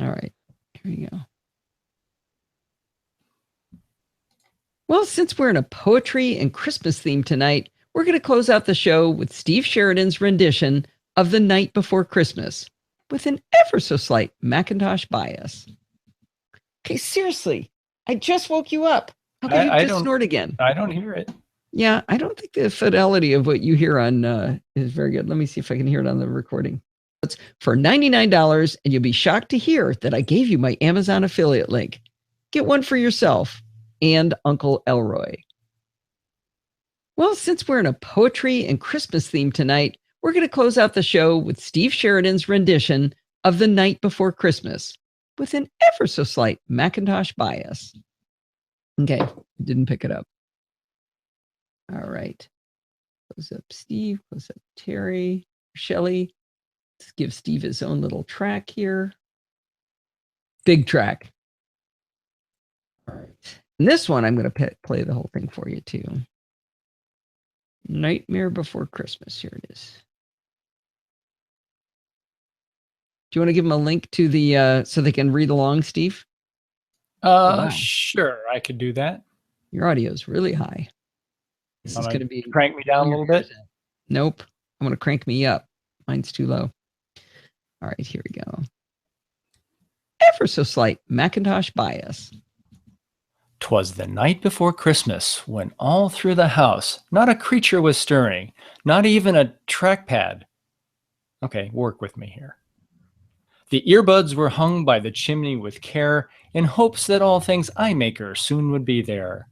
[SPEAKER 1] All right. Here we go. Well, since we're in a poetry and Christmas theme tonight, we're going to close out the show with Steve Sheridan's rendition of The Night Before Christmas with an ever so slight Macintosh bias. Okay, seriously, I just woke you up. Okay,
[SPEAKER 2] I
[SPEAKER 1] just
[SPEAKER 2] don't
[SPEAKER 1] snort again.
[SPEAKER 2] I don't hear it.
[SPEAKER 1] Yeah, I don't think the fidelity of what you hear on is very good. Let me see if I can hear it on the recording. It's for $99, and you'll be shocked to hear that I gave you my Amazon affiliate link. Get one for yourself and Uncle Elroy. Well, since we're in a poetry and Christmas theme tonight, we're going to close out the show with Steve Sheridan's rendition of The Night Before Christmas with an ever so slight Macintosh bias. Okay, didn't pick it up. All right. Close up Steve, close up Terry, Shelley. Let's give Steve his own little track here. Big track. All right. And this one, I'm going to play the whole thing for you too. Nightmare Before Christmas. Here it is. Do you want to give them a link to the so they can read along, Steve? Wow.
[SPEAKER 2] Sure, I could do that.
[SPEAKER 1] Your audio is really high. This is going to be
[SPEAKER 2] crank me down a little bit.
[SPEAKER 1] Nope. I'm going to crank me up. Mine's too low. All right, here we go. Ever so slight Macintosh bias.
[SPEAKER 2] 'Twas the night before Christmas, when all through the house not a creature was stirring, not even a trackpad. Okay, work with me here. The earbuds were hung by the chimney with care, in hopes that all things eye maker soon would be there.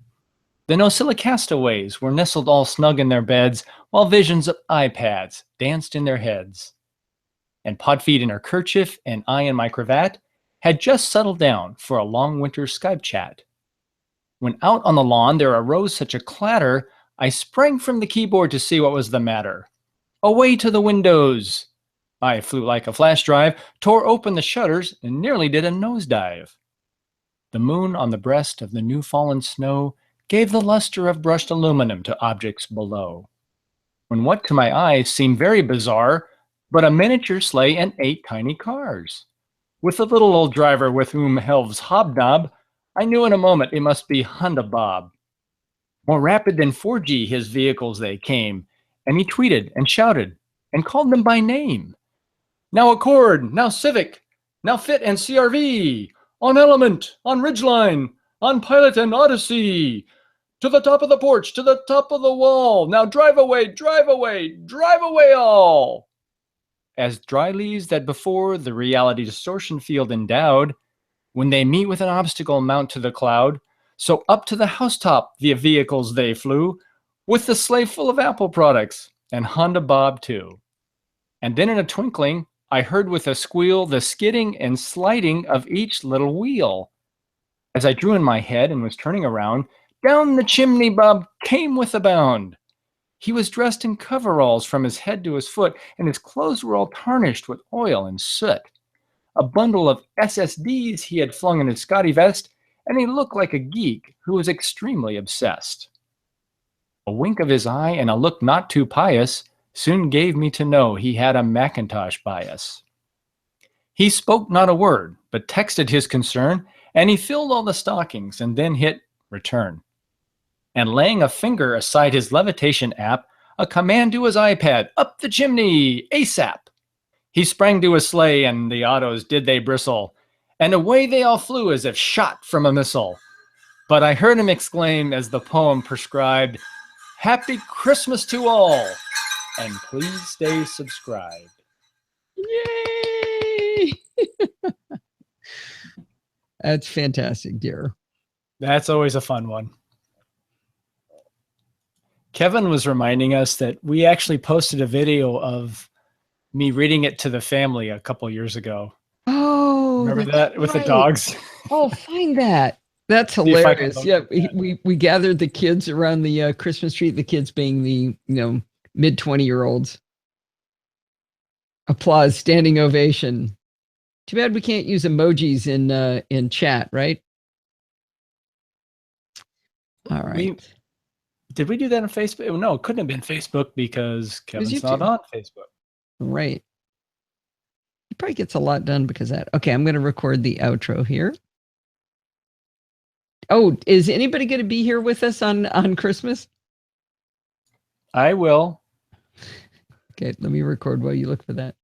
[SPEAKER 2] The NosillaCastaways were nestled all snug in their beds, while visions of iPads danced in their heads. And Podfeet in her kerchief and I in my cravat had just settled down for a long winter Skype chat. When out on the lawn there arose such a clatter, I sprang from the keyboard to see what was the matter. Away to the windows! I flew like a flash drive, tore open the shutters, and nearly did a nosedive. The moon on the breast of the new fallen snow gave the luster of brushed aluminum to objects below. When what to my eyes seemed very bizarre, but a miniature sleigh and 8 tiny cars. With a little old driver with whom elves hobnob, I knew in a moment it must be Honda Bob. More rapid than 4G his vehicles they came, and he tweeted and shouted and called them by name. Now Accord, now Civic, now Fit and CRV, on Element, on Ridgeline, on Pilot and Odyssey, to the top of the porch, to the top of the wall, now drive away, drive away, drive away all. As dry leaves that before the reality distortion field endowed, when they meet with an obstacle mount to the cloud, so up to the housetop the vehicles they flew, with the sleigh full of Apple products, and Honda Bob too. And then in a twinkling, I heard with a squeal the skidding and sliding of each little wheel. As I drew in my head and was turning around, down the chimney Bob came with a bound. He was dressed in coveralls from his head to his foot, and his clothes were all tarnished with oil and soot. A bundle of SSDs he had flung in his Scotty vest, and he looked like a geek who was extremely obsessed. A wink of his eye and a look not too pious soon gave me to know he had a Macintosh bias. He spoke not a word, but texted his concern, and he filled all the stockings and then hit return. And laying a finger aside his levitation app, a command to his iPad, up the chimney, ASAP. He sprang to his sleigh, and the autos did they bristle, and away they all flew as if shot from a missile. But I heard him exclaim, as the poem prescribed, Happy Christmas to all, and please stay subscribed.
[SPEAKER 1] Yay! That's fantastic, dear.
[SPEAKER 2] That's always a fun one. Kevin was reminding us that we actually posted a video of me reading it to the family a couple years ago.
[SPEAKER 1] Oh,
[SPEAKER 2] remember that with the dogs?
[SPEAKER 1] Oh, find that. That's hilarious. Yeah, we gathered the kids around the Christmas tree. The kids being the mid 20-year-olds. Applause, standing ovation. Too bad we can't use emojis in chat, right? All right.
[SPEAKER 2] Did we do that on Facebook? No, it couldn't have been Facebook because Kevin's not on Facebook.
[SPEAKER 1] Right. He probably gets a lot done because of that. Okay, I'm going to record the outro here. Oh, is anybody going to be here with us on Christmas?
[SPEAKER 2] I will.
[SPEAKER 1] Okay, let me record while you look for that.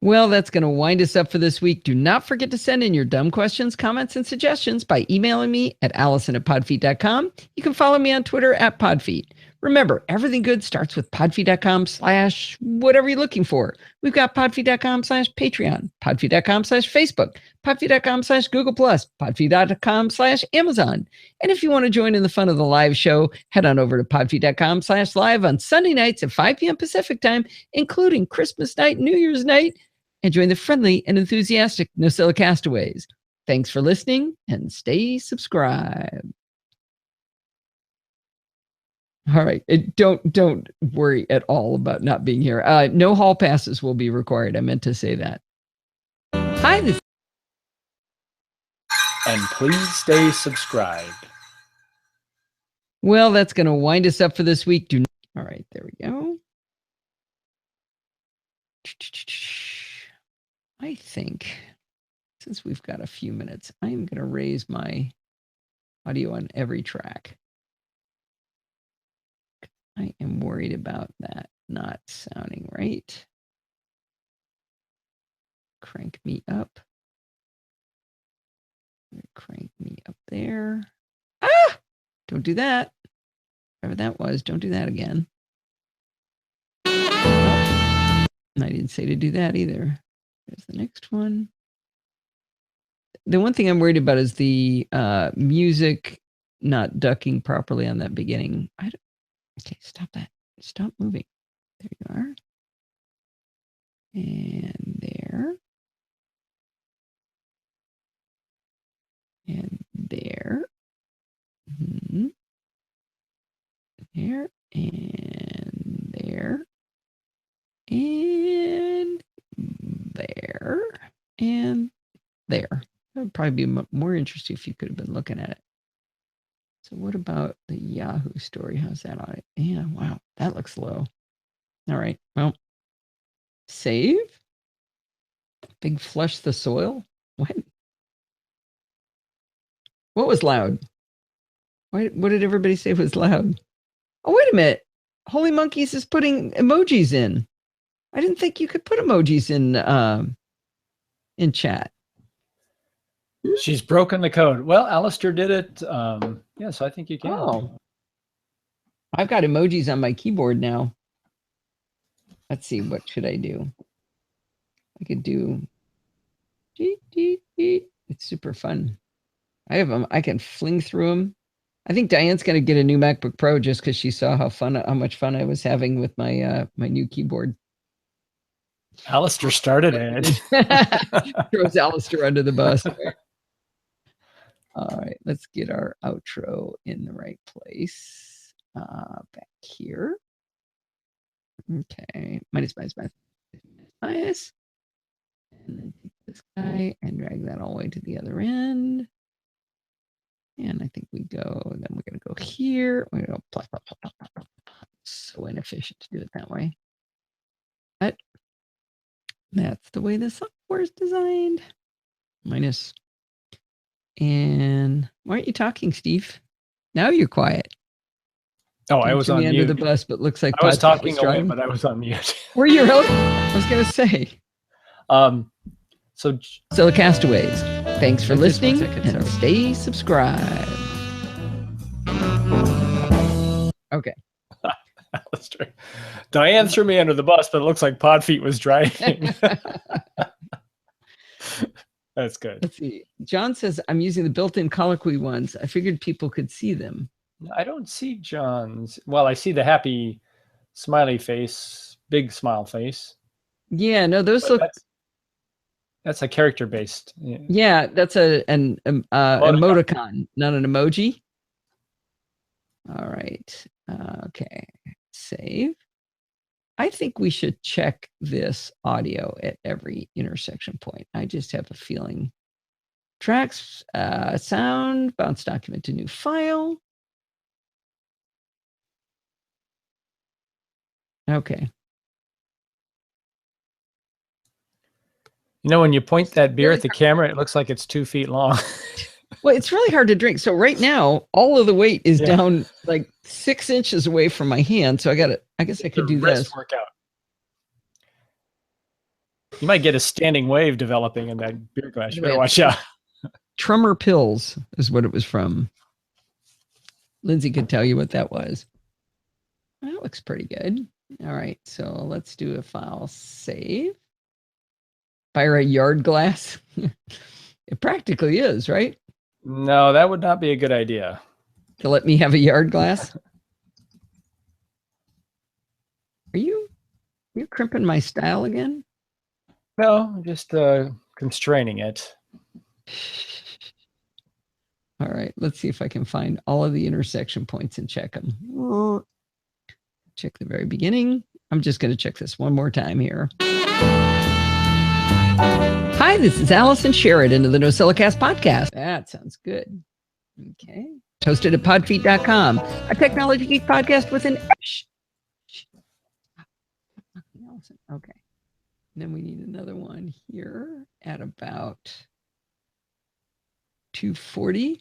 [SPEAKER 1] Well, that's going to wind us up for this week. Do not forget to send in your dumb questions, comments, and suggestions by emailing me at allison@podfeet.com. You can follow me on Twitter at podfeet. Remember, everything good starts with podfeet.com/whatever you're looking for. We've got podfeet.com/Patreon, podfeet.com/Facebook, podfeet.com/Google+, podfeet.com/Amazon. And if you want to join in the fun of the live show, head on over to podfeet.com/live on Sunday nights at 5 p.m. Pacific time, including Christmas night, New Year's night, and join the friendly and enthusiastic Nosilla castaways. Thanks for listening and stay subscribed. All right. Don't worry at all about not being here. No hall passes will be required. I meant to say that. Hi.
[SPEAKER 2] And please stay subscribed.
[SPEAKER 1] Well, that's going to wind us up for this week. All right. There we go. I think since we've got a few minutes, I'm going to raise my audio on every track. I am worried about that not sounding right. Crank me up. Crank me up there. Ah! Don't do that. Whatever that was, don't do that again. Oh, I didn't say to do that either. There's the next one. The one thing I'm worried about is the music not ducking properly on that beginning. Okay, stop that. Stop moving. There you are. And there. And there. Mm-hmm. There. And there. And there. And there. That would probably be more interesting if you could have been looking at it. So what about the Yahoo story? How's that on it? Yeah, wow, that looks low. All right, well, save. Big flush the soil. What? What was loud? What did everybody say was loud? Oh, wait a minute. Holy Monkeys is putting emojis in. I didn't think you could put emojis in chat.
[SPEAKER 2] She's broken the code. Well, Alistair did it. Yeah, so I think you can.
[SPEAKER 1] Oh, I've got emojis on my keyboard now. Let's see, what should I do? I could do. It's super fun. I have them. I can fling through them. I think Diane's going to get a new MacBook Pro just because she saw how much fun I was having with my my new keyboard.
[SPEAKER 2] Alistair started it.
[SPEAKER 1] Throws Alistair under the bus. All right, let's get our outro in the right place. Back here. Okay, minus. And then take this guy and drag that all the way to the other end. And I think we go, then we're going to go here. We're going to go plop, plop, plop, plop, plop. So inefficient to do it that way. But that's the way the software is designed. Minus. And why aren't you talking, Steve? Now you're quiet.
[SPEAKER 2] Oh, I was on mute.
[SPEAKER 1] Under the bus, but looks like
[SPEAKER 2] I was talking away, but I was on mute.
[SPEAKER 1] Were you really? I was going to say. So castaways, thanks for listening and stay subscribed. Okay.
[SPEAKER 2] Diane threw me under the bus, but it looks like Podfeet was driving. That's good.
[SPEAKER 1] Let's see. John says, I'm using the built-in colloquy ones. I figured people could see them.
[SPEAKER 2] I don't see John's. Well, I see the happy smiley face, big smile face.
[SPEAKER 1] Yeah, no, those look.
[SPEAKER 2] That's a character-based.
[SPEAKER 1] Yeah, that's an emoticon, not an emoji. All right. Okay. Save. I think we should check this audio at every intersection point. I just have a feeling. Tracks, sound, bounce document to new file. Okay.
[SPEAKER 2] You know, when you point that beer at the camera, it looks like it's 2 feet long.
[SPEAKER 1] Well, it's really hard to drink. So right now, all of the weight is down like 6 inches away from my hand. So I guess I could do this.
[SPEAKER 2] Workout. You might get a standing wave developing in that beer glass. You better
[SPEAKER 1] Wait.
[SPEAKER 2] watch out.
[SPEAKER 1] Tremor Pills is what it was from. Lindsay could tell you what that was. That looks pretty good. All right, so let's do a file save. Fire a yard glass. It practically is, right?
[SPEAKER 2] No, that would not be a good idea.
[SPEAKER 1] To let me have a yard glass. Are you crimping my style again?
[SPEAKER 2] No, just constraining it.
[SPEAKER 1] All right, let's see if I can find all of the intersection points and check them. Check the very beginning. I'm just going to check this one more time here. Hi, this is Allison Sheridan of the NosillaCast podcast. That sounds good. Okay. Hosted at podfeet.com, a technology geek podcast with an... Okay. Then we need another one here at about 2:40.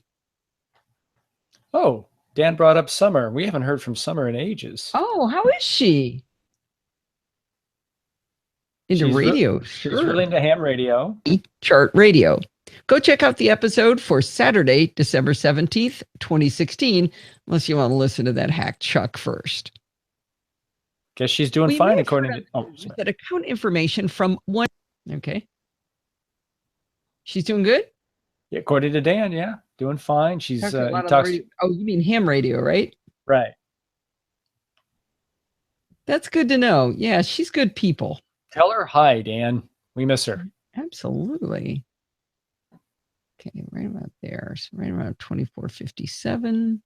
[SPEAKER 2] Oh, Dan brought up Summer. We haven't heard from Summer in ages.
[SPEAKER 1] Oh, how is she? Into radio.
[SPEAKER 2] She's really into ham radio.
[SPEAKER 1] Chart Radio. Go check out the episode for Saturday, December 17th, 2016, unless you want to listen to that hack Chuck first.
[SPEAKER 2] Guess she's doing fine according to... Oh, sorry.
[SPEAKER 1] That account information from one... Okay. She's doing good?
[SPEAKER 2] Yeah, according to Dan, yeah. Doing fine. She's...
[SPEAKER 1] Oh, you mean ham radio, right?
[SPEAKER 2] Right.
[SPEAKER 1] That's good to know. Yeah, she's good people.
[SPEAKER 2] Tell her hi, Dan. We miss her.
[SPEAKER 1] Absolutely. Okay, right about there. So right around 24:57.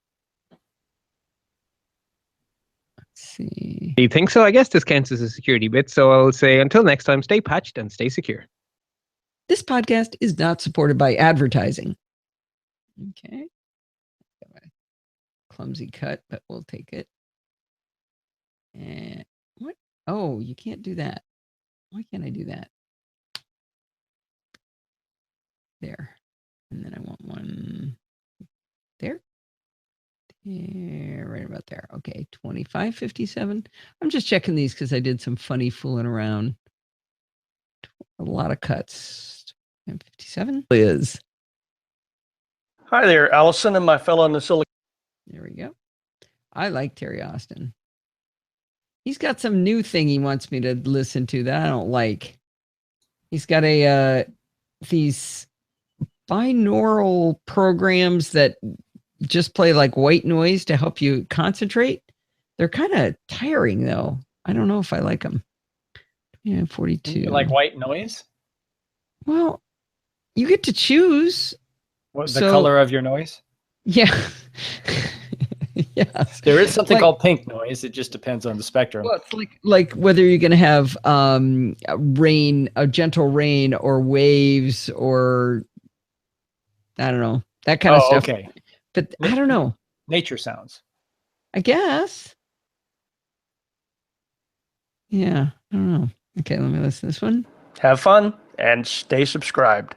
[SPEAKER 1] Let's see.
[SPEAKER 5] Do you think so? I guess this counts as a security bit. So I'll say until next time, stay patched and stay secure.
[SPEAKER 1] This podcast is not supported by advertising. Okay. Clumsy cut, but we'll take it. And what? Oh, you can't do that. Why can't I do that? There. And then I want one there. Yeah, right about there. Okay, 25:57. I'm just checking these because I did some funny fooling around. A lot of cuts. 57 is.
[SPEAKER 3] Hi there, Allison and my fellow Nosilla.
[SPEAKER 1] There we go. I like Terry Austin. He's got some new thing he wants me to listen to that I don't like. He's got these binaural programs that just play like white noise to help you concentrate. They're kind of tiring though. I don't know if I like them. Yeah, 42.
[SPEAKER 2] You like white noise?
[SPEAKER 1] Well, you get to choose.
[SPEAKER 2] What's the color of your noise?
[SPEAKER 1] Yeah. Yes.
[SPEAKER 2] There is something called pink noise. It just depends on the spectrum.
[SPEAKER 1] Well, it's like whether you're going to have a gentle rain or waves or I don't know, that kind of stuff.
[SPEAKER 2] Okay.
[SPEAKER 1] But I don't know.
[SPEAKER 2] Nature sounds.
[SPEAKER 1] I guess. Yeah, I don't know. Okay, let me listen to this one.
[SPEAKER 3] Have fun and stay subscribed.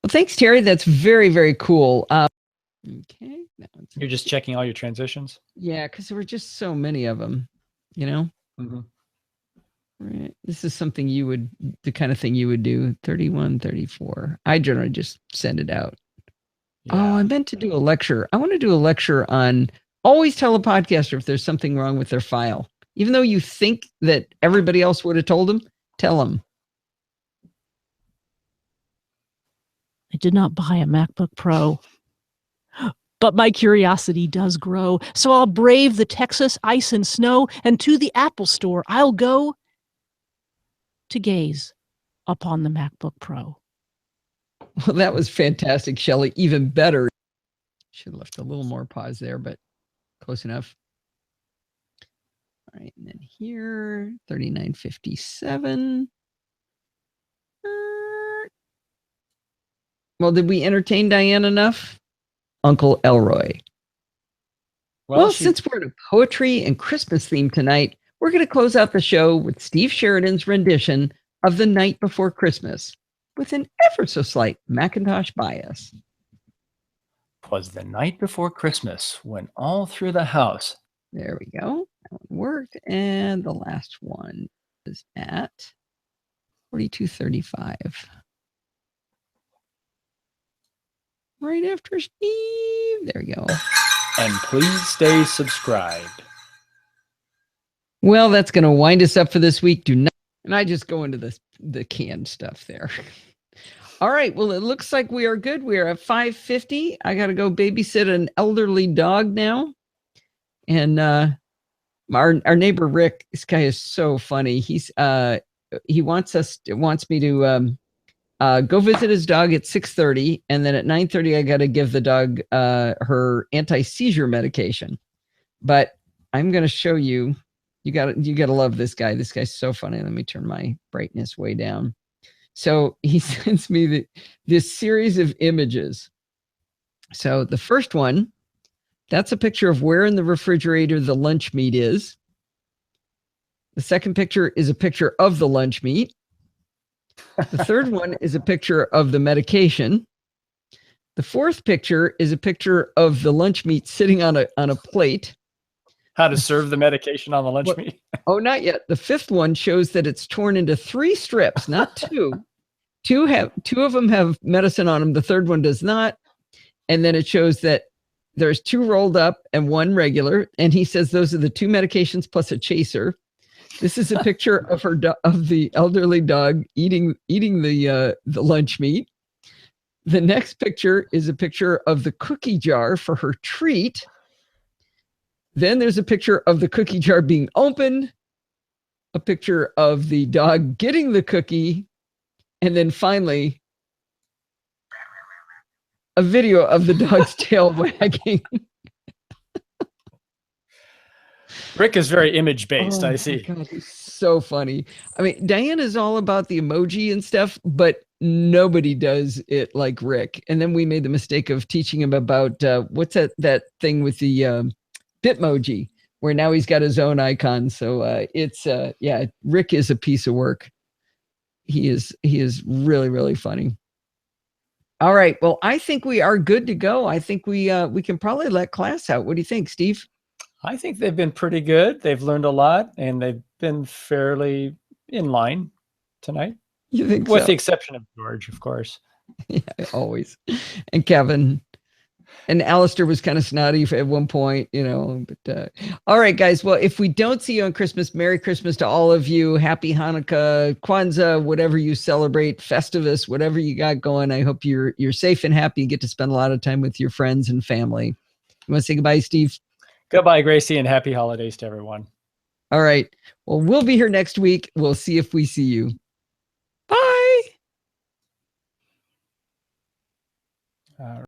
[SPEAKER 1] Well, thanks, Terry. That's very, very cool. Okay.
[SPEAKER 2] You're just checking all your transitions?
[SPEAKER 1] Yeah, because there were just so many of them, you know?
[SPEAKER 2] Mm-hmm.
[SPEAKER 1] Right. This is something the kind of thing you would do. 31, 34. I generally just send it out. Yeah. Oh, I meant to do a lecture. I want to do a lecture on always tell a podcaster if there's something wrong with their file. Even though you think that everybody else would have told them, tell them.
[SPEAKER 4] I did not buy a MacBook Pro, but my curiosity does grow. So I'll brave the Texas ice and snow, and to the Apple Store I'll go to gaze upon the MacBook Pro.
[SPEAKER 1] Well, that was fantastic, Shelley. Even better. Should have left a little more pause there, but close enough. All right, and then here, 39:57. Well, did we entertain Diane enough? Uncle Elroy. Well, since we're in a poetry and Christmas theme tonight, we're going to close out the show with Steve Sheridan's rendition of The Night Before Christmas with an ever so slight Macintosh bias.
[SPEAKER 2] 'Twas the night before Christmas when all through the house.
[SPEAKER 1] There we go. That one worked. And the last one is at 42:35. Right after Steve. There we go.
[SPEAKER 2] And please stay subscribed.
[SPEAKER 1] Well, that's going to wind us up for this week. Do not, and I just go into the canned stuff there. All right. Well, it looks like we are good. We are at 5:50. I got to go babysit an elderly dog now. And our neighbor Rick, this guy is so funny. He wants me to go visit his dog at 6:30, and then at 9:30 I got to give the dog her anti-seizure medication. But I'm going to show you. You got to love this guy. This guy's so funny. Let me turn my brightness way down. So he sends me this series of images. So the first one, that's a picture of where in the refrigerator the lunch meat is. The second picture is a picture of the lunch meat. The third one is a picture of the medication. The fourth picture is a picture of the lunch meat sitting on a plate.
[SPEAKER 2] How to serve the medication on the lunch meat?
[SPEAKER 1] Oh, not yet. The fifth one shows that it's torn into 3 strips, not 2. Two of them have medicine on them. The third one does not. And then it shows that there's 2 rolled up and 1 regular. And he says those are the 2 medications plus a chaser. This is a picture of the elderly dog eating the lunch meat. The next picture is a picture of the cookie jar for her treat. Then there's a picture of the cookie jar being opened, a picture of the dog getting the cookie, and then finally a video of the dog's tail wagging.
[SPEAKER 2] Rick is very image-based, I see.
[SPEAKER 1] God, he's so funny. I mean, Diane is all about the emoji and stuff, but nobody does it like Rick. And then we made the mistake of teaching him about what's that thing with the Bitmoji, where now he's got his own icon. So Rick is a piece of work. He is really, really funny. All right. Well, I think we are good to go. I think we can probably let class out. What do you think, Steve?
[SPEAKER 2] I think they've been pretty good. They've learned a lot, and they've been fairly in line tonight.
[SPEAKER 1] You think
[SPEAKER 2] With
[SPEAKER 1] so?
[SPEAKER 2] the exception of George, of course.
[SPEAKER 1] Yeah, always. And Kevin. And Alistair was kind of snotty at one point, but all right, guys. Well, if we don't see you on Christmas, Merry Christmas to all of you. Happy Hanukkah, Kwanzaa, whatever you celebrate, Festivus, whatever you got going. I hope you're safe and happy and get to spend a lot of time with your friends and family. You want to say goodbye, Steve?
[SPEAKER 2] Goodbye, Gracie, and happy holidays to everyone.
[SPEAKER 1] All right. Well, we'll be here next week. We'll see if we see you. Bye.
[SPEAKER 2] All right.